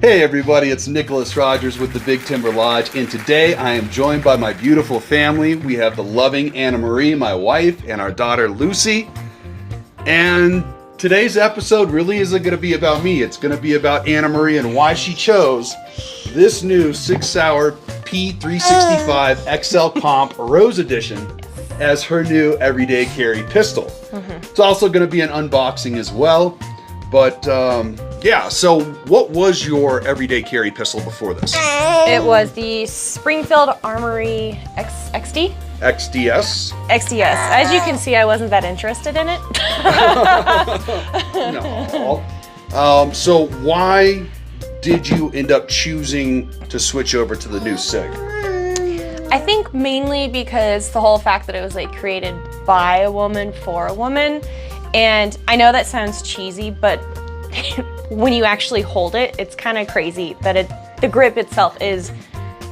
Hey everybody, it's Nicholas Rogers with the Big Timber Lodge, and today I am joined by my beautiful family. We have the loving Anna Marie, my wife, and our daughter Lucy. And today's episode really isn't going to be about me. It's going to be about Anna Marie and why she chose this new Sig P365-XL Comp Rose Edition as her new everyday carry pistol. It's also going to be an unboxing as well. But yeah, so what was your everyday carry pistol before this? It was the Springfield Armory XD? XDS? XDS. As you can see, I wasn't that interested in it. No. So why did you end up choosing to switch over to the new Sig? I think mainly because the whole fact that it was like created by a woman for a woman. And I know that sounds cheesy, but when you actually hold it, it's kind of crazy that the grip itself is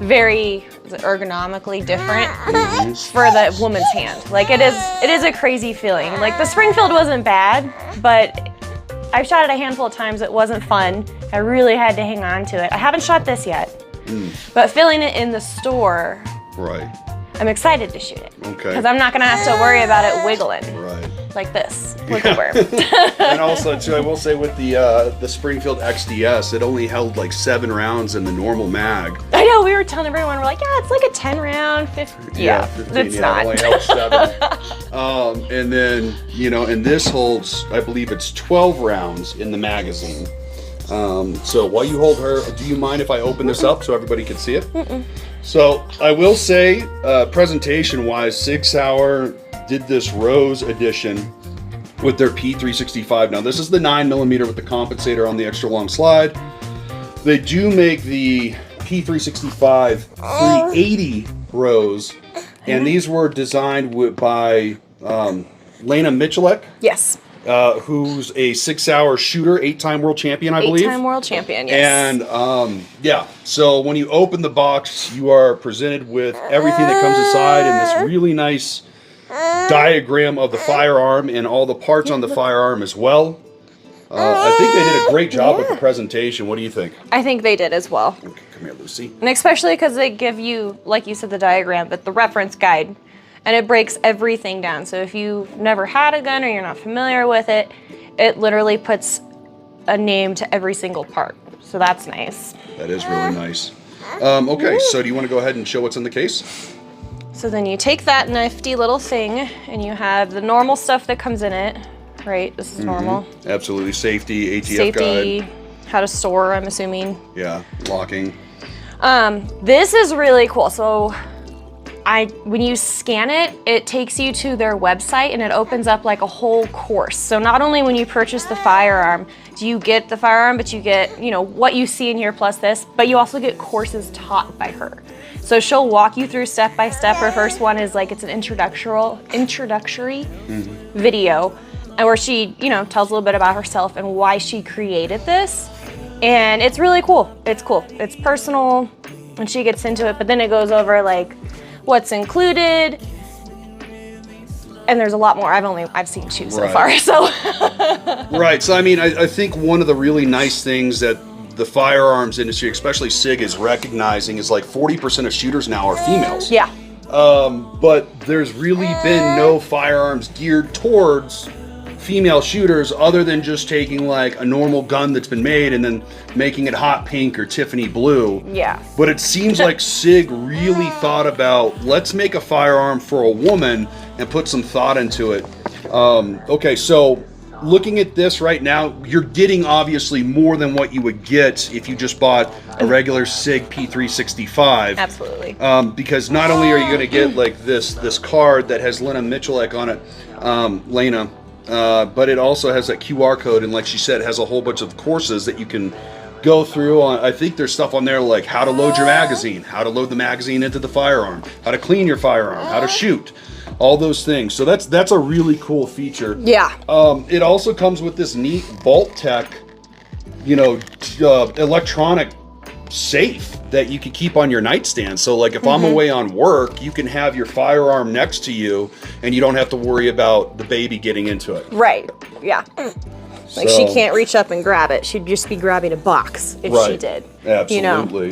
very ergonomically different for the woman's hand. Like it is a crazy feeling. Like the Springfield wasn't bad, but I've shot it a handful of times. It wasn't fun. I really had to hang on to it. I haven't shot this yet, but feeling it in the store, right. I'm excited to shoot it. Okay. Because I'm not gonna have to worry about it wiggling. Right. Like this. Look at where. And also too, I will say with the Springfield XDS, it only held like 7 rounds in the normal mag. I know, we were telling everyone, we're like, yeah, it's like a 10 round, 15. Yeah, 15, it's not. It only held 7. And then, you know, and this holds, I believe it's 12 rounds in the magazine. So while you hold her, do you mind if I open this up so everybody can see it? So I will say, presentation-wise, Sig Sauer did this Rose edition with their P365. Now this is the 9mm with the compensator on the extra long slide. They do make the P365 380 Rose, and these were designed by Lena Michalek. Yes. Who's a 6 Sauer shooter, 8-time world champion, I believe. 8-time world champion, yes. And yeah, so when you open the box, you are presented with everything that comes inside and this really nice diagram of the firearm and all the parts on the firearm as well. I think they did a great job with the presentation. What do you think? I think they did as well. Okay, come here, Lucy. And especially because they give you, like you said, the diagram, but the reference guide. And it breaks everything down. So if you've never had a gun or you're not familiar with it, it literally puts a name to every single part. So that's nice. That is really nice. Okay, so do you want to go ahead and show what's in the case? So then you take that nifty little thing and you have the normal stuff that comes in it, right? This is normal. Absolutely. Safety, ATF Safety, guide. how to store, I'm assuming. Yeah, locking. This is really cool. So when you scan it, it takes you to their website and it opens up like a whole course. So not only when you purchase the firearm, do you get the firearm, but you get, you know, what you see in here plus this, but you also get courses taught by her. So she'll walk you through step by step. Her first one is like, it's an introductory video, and where she, you know, tells a little bit about herself and why she created this. And it's really cool. It's cool. It's personal and she gets into it, but then it goes over like what's included, and there's a lot more. I've seen 2 so far, so. Right, so I mean, I think one of the really nice things that the firearms industry, especially Sig, is recognizing is like 40% of shooters now are females. Yeah. But there's really been no firearms geared towards female shooters other than just taking like a normal gun that's been made and then making it hot pink or Tiffany blue. Yeah. But it seems like Sig really thought about, let's make a firearm for a woman and put some thought into it. Okay, so looking at this right now, you're getting obviously more than what you would get if you just bought a regular Sig P365. Absolutely. Because not only are you going to get like this card that has Lena Michalek on it, Lena, but it also has that QR code, and like she said, it has a whole bunch of courses that you can go through. I think there's stuff on there like how to load your magazine, how to load the magazine into the firearm, how to clean your firearm, how to shoot. All those things. So that's a really cool feature. Yeah. It also comes with this neat Bolt Tech, you know, electronic safe that you can keep on your nightstand. So like if I'm away on work, you can have your firearm next to you and you don't have to worry about the baby getting into it. Right. Yeah. Like she can't reach up and grab it. She'd just be grabbing a box if she did. Absolutely. You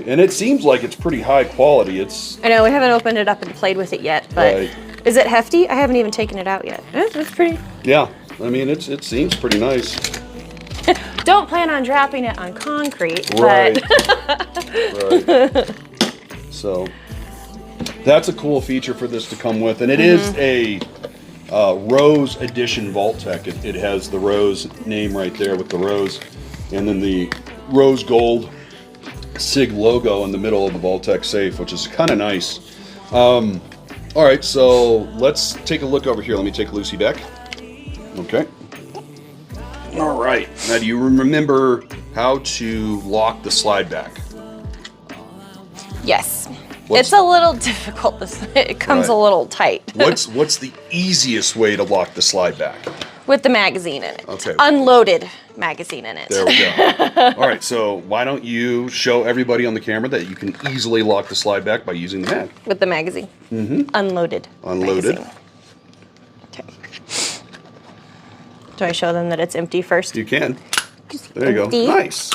know? And it seems like it's pretty high quality. It's. I know we haven't opened it up and played with it yet, but is it hefty? I haven't even taken it out yet. It's pretty. Yeah, I mean it seems pretty nice. Don't plan on dropping it on concrete, right. but right. So that's a cool feature for this to come with, and it is a Rose Edition Vault-Tec. It has the Rose name right there with the rose, and then the rose gold Sig logo in the middle of the Vault-Tec safe, which is kind of nice. All right, so let's take a look over here. Let me take Lucy back. Okay. All right. Now, do you remember how to lock the slide back? yes. It's a little difficult. It comes a little tight. What's the easiest way to lock the slide back? With the magazine in it. Okay. Unloaded magazine in it. There we go. All right, so why don't you show everybody on the camera that you can easily lock the slide back by using the mag. With the magazine. Unloaded. Unloaded. Magazine. Okay. Do I show them that it's empty first? You can. There you Empty. go. Nice.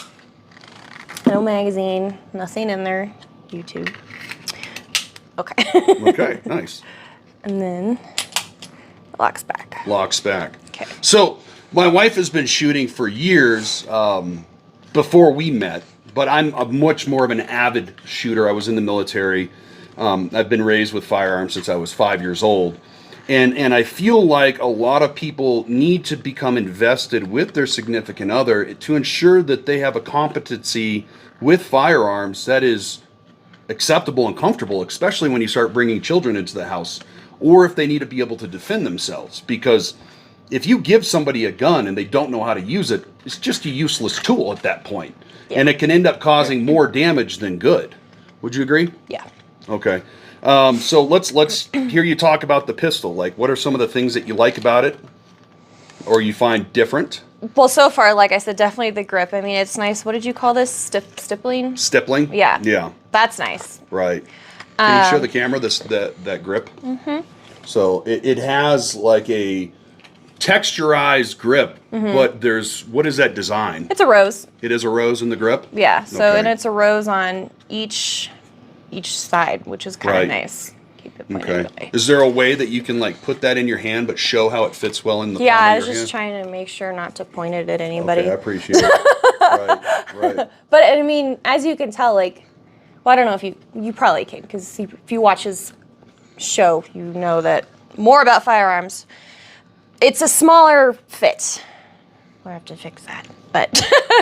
No magazine. Nothing in there. YouTube. Okay. Okay, nice. And then locks back. Locks back. Okay. So my wife has been shooting for years before we met, but I'm a much more of an avid shooter. I was in the military. I've been raised with firearms since I was 5 years old. And I feel like a lot of people need to become invested with their significant other to ensure that they have a competency with firearms that is acceptable and comfortable, especially when you start bringing children into the house, or if they need to be able to defend themselves. Because if you give somebody a gun and they don't know how to use it, it's just a useless tool at that point. Yeah. And it can end up causing more damage than good. Would you agree? Yeah. Okay. So let's hear you talk about the pistol. Like, what are some of the things that you like about it, or you find different? Well, so far, like I said, definitely the grip. I mean, it's nice. What did you call this? Stippling? Stippling? Yeah. Yeah. That's nice. Right. Can you show the camera that grip? So it has like a texturized grip, but what is that design? It's a rose. It is a rose in the grip? Yeah. So Okay. and it's a rose on each side, which is kind of nice. Keep it pointed away. Is there a way that you can like put that in your hand but show how it fits well in the palm Yeah, I of was your just hand? trying to make sure not to point it at anybody. Okay, I appreciate it. Right. But I mean, as you can tell, like, well, I don't know if you probably can, because if you watch his show, you know that more about firearms. It's a smaller fit. We'll have to fix that, but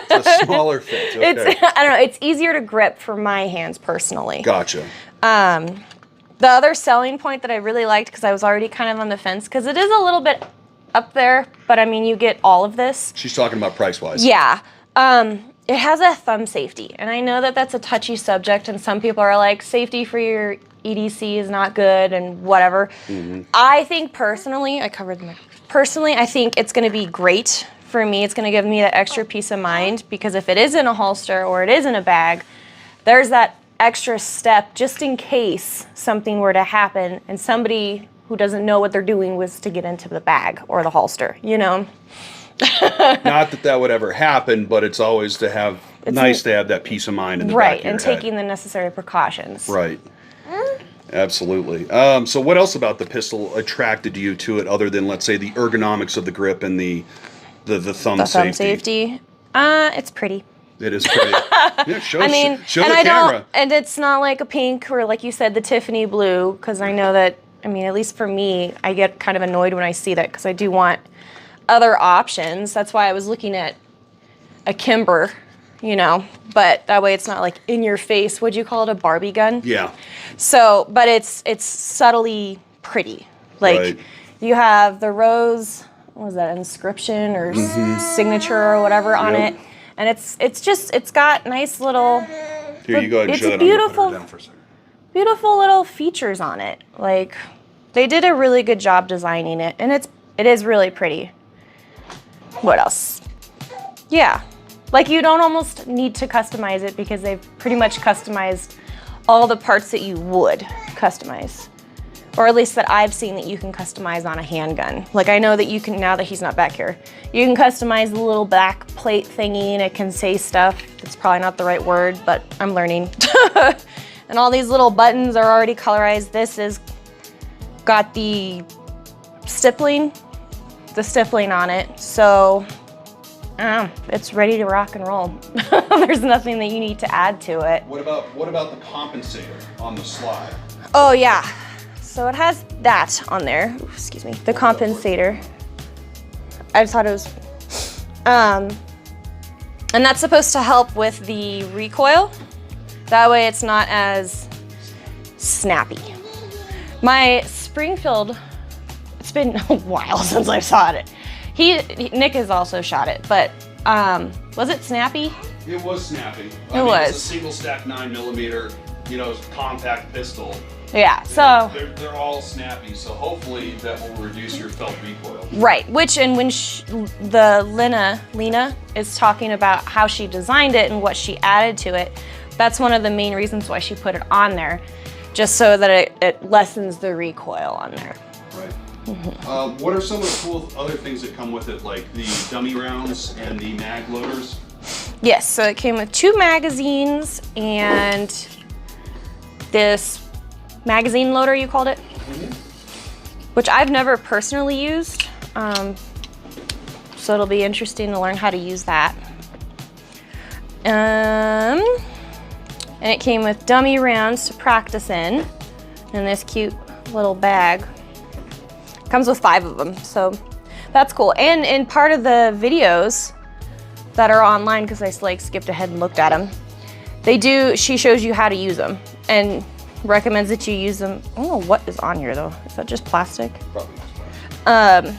It's a smaller fit. Okay. I don't know. It's easier to grip for my hands personally. Gotcha. The other selling point that I really liked, because I was already kind of on the fence, because it is a little bit up there, but I mean, you get all of this. She's talking about price-wise. Yeah. It has a thumb safety, and I know that that's a touchy subject, and some people are like, safety for your EDC is not good and whatever. I think personally, I think it's going to be great for me. It's going to give me that extra peace of mind, because if it is in a holster or it is in a bag, there's that extra step just in case something were to happen and somebody who doesn't know what they're doing was to get into the bag or the holster, you know? Not that would ever happen, but it's always nice to have that peace of mind in the back of your and head. taking the necessary precautions. Right. Absolutely. So what else about the pistol attracted you to it, other than, let's say, the ergonomics of the grip and the thumb safety? It's pretty. It is pretty. Yeah, show the camera. And it's not like a pink or, like you said, the Tiffany blue, because I know that, I mean, at least for me, I get kind of annoyed when I see that, because I do want other options. That's why I was looking at a Kimber, you know, but that way it's not like in your face. Would you call it a Barbie gun? Yeah. So, but it's subtly pretty. Like you have the rose, what was that, inscription or signature or whatever on it. And it's got nice little. Here, you go ahead and show that. Beautiful, I'm gonna put her down for a second. beautiful little features on it. Like they did a really good job designing it, and it is really pretty. What else? Yeah, like you don't almost need to customize it, because they've pretty much customized all the parts that you would customize. or at least that I've seen that you can customize on a handgun. Like I know that you can, now that he's not back here, you can customize the little back plate thingy and it can say stuff. It's probably not the right word, but I'm learning. And all these little buttons are already colorized. This is got the stippling on it. So it's ready to rock and roll. There's nothing that you need to add to it. What about the compensator on the slide? Oh yeah. So it has that on there. Ooh, excuse me. The compensator. I just thought it was, and that's supposed to help with the recoil. That way it's not as snappy. My Springfield, it's been a while since I saw it. Nick has also shot it, but was it snappy? It was snappy. It was. It's a single stack 9mm, compact pistol. Yeah, so. They're all snappy, so hopefully that will reduce your felt recoil. Right, when Lena is talking about how she designed it and what she added to it, that's one of the main reasons why she put it on there, just so that it lessens the recoil on there. Right. Mm-hmm. What are some of the cool other things that come with it, like the dummy rounds and the mag loaders? Yes, so it came with 2 magazines and this magazine loader, you called it, which I've never personally used, so it'll be interesting to learn how to use that. And it came with dummy rounds to practice in this cute little bag. Comes with 5 of them, so that's cool. And in part of the videos that are online, because I skipped ahead and looked at them, she shows you how to use them and recommends that you use them. I don't know what is on here though. Is that just plastic? Probably just plastic.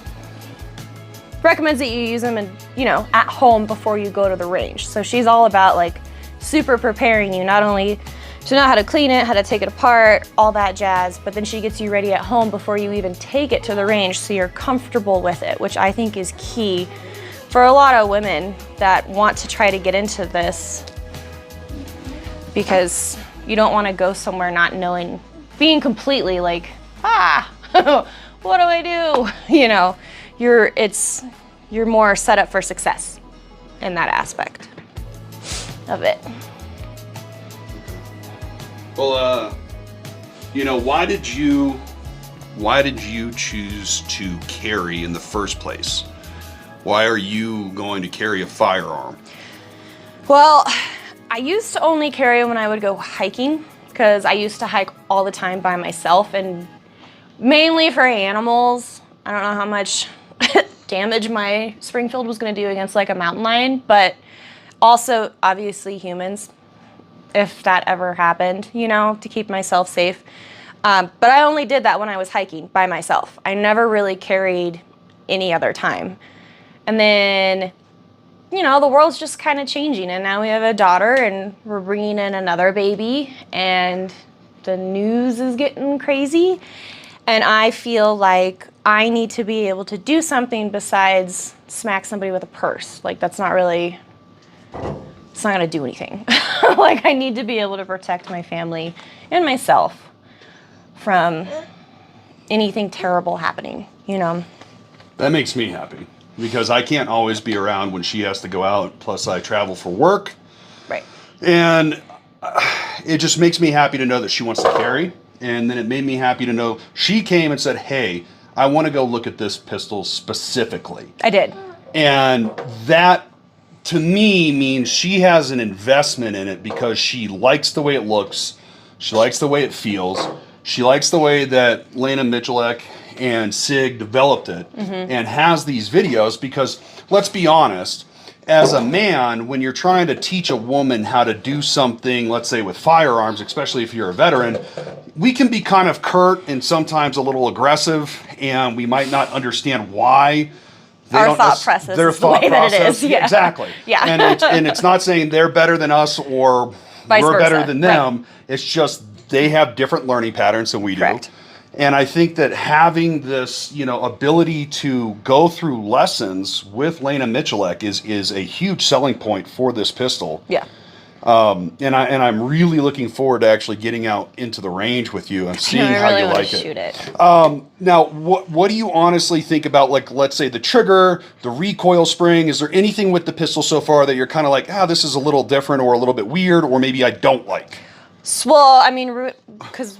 Recommends that you use them at home before you go to the range. So she's all about super preparing you, not only to know how to clean it, how to take it apart, all that jazz, but then she gets you ready at home before you even take it to the range so you're comfortable with it, which I think is key for a lot of women that want to try to get into this, because you don't want to go somewhere not knowing, being completely what do I do? You're more set up for success in that aspect of it. Well, why did you choose to carry in the first place? Why are you going to carry a firearm? Well, I used to only carry when I would go hiking, because I used to hike all the time by myself, and mainly for animals. I don't know how much damage my Springfield was going to do against a mountain lion, but also obviously humans, if that ever happened, to keep myself safe. But I only did that when I was hiking by myself. I never really carried any other time. And then, the world's just kind of changing, and now we have a daughter and we're bringing in another baby, and the news is getting crazy. And I feel like I need to be able to do something besides smack somebody with a purse. That's not really, it's not gonna do anything. I need to be able to protect my family and myself from anything terrible happening, That makes me happy, because I can't always be around when she has to go out, plus I travel for work. Right. And it just makes me happy to know that she wants to carry. And then it made me happy to know she came and said, hey, I want to go look at this pistol specifically. I did. And that, to me, means she has an investment in it, because she likes the way it looks. She likes the way it feels. She likes the way that Lena Michalek and Sig developed it, and has these videos, because let's be honest, as a man, when you're trying to teach a woman how to do something, let's say with firearms, especially if you're a veteran, we can be kind of curt and sometimes a little aggressive, and we might not understand why. Their thought process is the way that it is. Yeah. Exactly. Yeah. And it's not saying they're better than us or Vice we're versa. better than them. Right. It's just they have different learning patterns than we do. Correct. And I think that having this, ability to go through lessons with Lena Michalek is a huge selling point for this pistol. Yeah. And I'm really looking forward to actually getting out into the range with you and seeing I how really you wanna like shoot it. it. Now, what do you honestly think about, like, let's say the trigger, the recoil spring? Is there anything with the pistol so far that you're kind of like, this is a little different or a little bit weird, or maybe I don't like? Well, I mean, because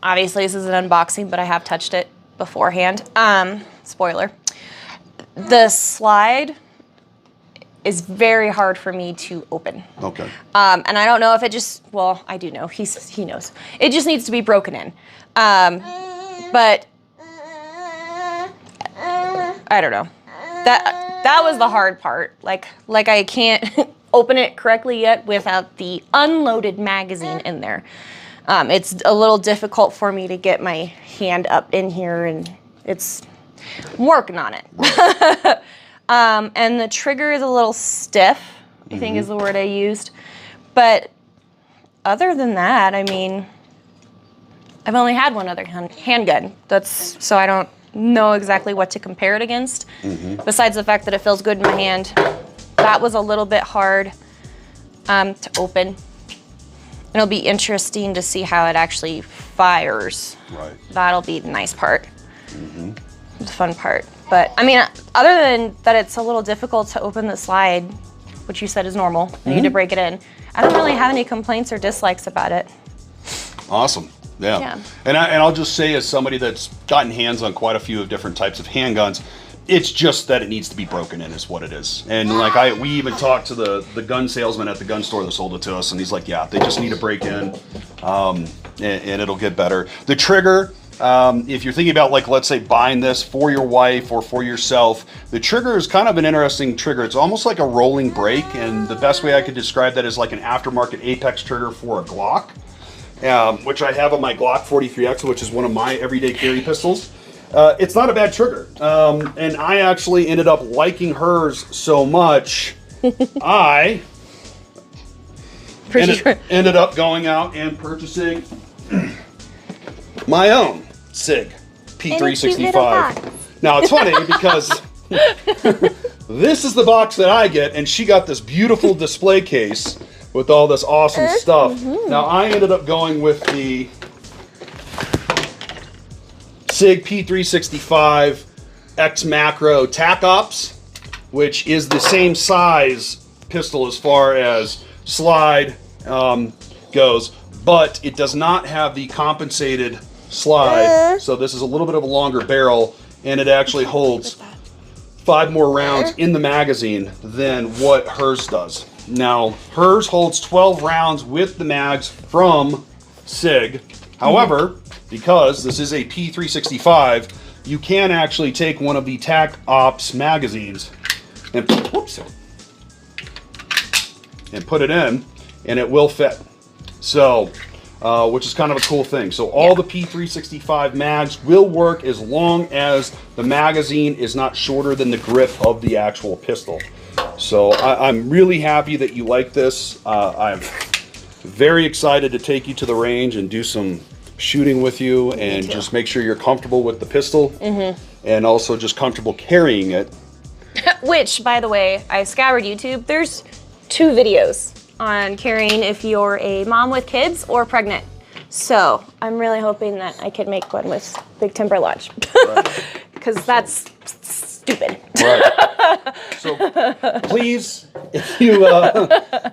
obviously this is an unboxing, but I have touched it beforehand. Spoiler. The slide is very hard for me to open. Okay. And I don't know if it just, well, I do know, he knows. It just needs to be broken in. But I don't know. That was the hard part. Like I can't open it correctly yet without the unloaded magazine in there. It's a little difficult for me to get my hand up in here, and I'm working on it. Right. And the trigger is a little stiff, I think is the word I used. But other than that, I mean, I've only had one other handgun. So I don't know exactly what to compare it against. Besides the fact that it feels good in my hand. That was a little bit hard to open. It'll be interesting to see how it actually fires. Right. That'll be the nice part. The fun part. But I mean, other than that, it's a little difficult to open the slide, which you said is normal. You need to break it in. I don't really have any complaints or dislikes about it. Awesome. Yeah. And I'll just say, as somebody that's gotten hands on quite a few of different types of handguns, it's just that it needs to be broken in is what it is. And like we even talked to the gun salesman at the gun store that sold it to us, and he's like, yeah, they just need to break in, and it'll get better. The trigger, if you're thinking about, like, let's say buying this for your wife or for yourself, the trigger is kind of an interesting trigger. It's almost like a rolling brake, and the best way I could describe that is like an aftermarket Apex trigger for a Glock, which I have on my Glock 43X, which is one of my everyday carry pistols. It's not a bad trigger, and I actually ended up liking hers so much, I ended up going out and purchasing my own Sig P365. Now, it's funny because this is the box that I get, and she got this beautiful display case with all this awesome stuff. Now, I ended up going with the Sig P365-X Macro Tac Ops, which is the same size pistol as far as slide goes, but it does not have the compensated slide. So this is a little bit of a longer barrel, and it actually holds 5 more rounds in the magazine than what hers does. Now, hers holds 12 rounds with the mags from Sig. However, because this is a P365, you can actually take one of the Tac Ops magazines and put it in, and it will fit. So, which is kind of a cool thing. So all the P365 mags will work as long as the magazine is not shorter than the grip of the actual pistol. So I'm really happy that you like this. I'm very excited to take you to the range and do some shooting with you, and just make sure you're comfortable with the pistol, and also just comfortable carrying it. Which, by the way, I scoured YouTube. There's 2 videos on carrying if you're a mom with kids or pregnant. So I'm really hoping that I can make one with Big Timber Lodge, because that's stupid. Right. So please, if you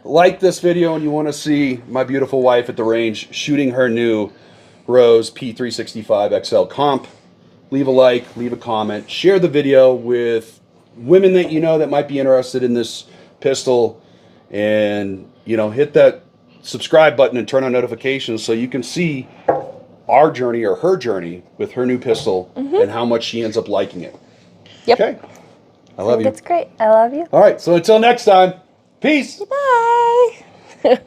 like this video and you want to see my beautiful wife at the range shooting her new Rose P365-XL Comp, leave a like, leave a comment, share the video with women that you know that might be interested in this pistol, and hit that subscribe button and turn on notifications so you can see our journey or her journey with her new pistol and how much she ends up liking it. Yep. Okay. I love you. That's great. I love you. All right. So until next time, peace. Bye.